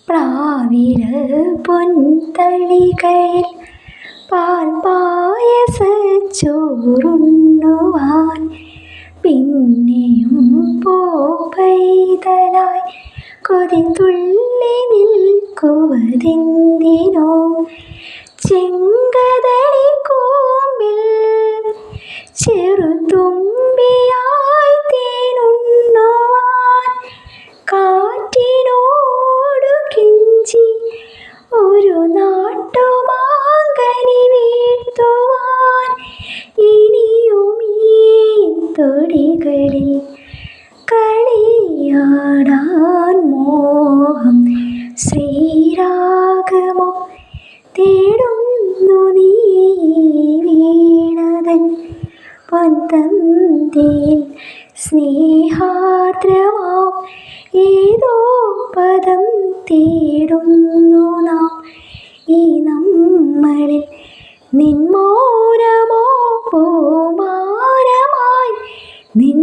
പ്ലാവില പൊൻതളികയിൽ പാൽപായസച്ചോറുണ്ണുവാൻ പിന്നെയും പൂപ്പൈതലായി കൊതിതുള്ളി നിൽക്കുവതെന്തിനോ ചെങ്കതളി കൂമ്പിൽ ചെറുതുമ്പിയായി തേനുണ്ണുവാൻ കാറ്റിനോടു കെഞ്ചി ഒരു നാട്ടുമാങ്കനി വീഴ്ത്തുവാൻ ഇനിയും ഈ തൊടികളിൽ കളിയാടാൻ മോഹം ശ്രീരാഗമോ തേടുന്നു നീ വീണതൻ പൊൻതന്തിയിൽ സ്നേഹാർദ്രമാം ഏതോ പദം തേടുന്നു നാം ഈ നമ്മളിൽ നിൻമൗനമോ പൂമാരമായി നിൻ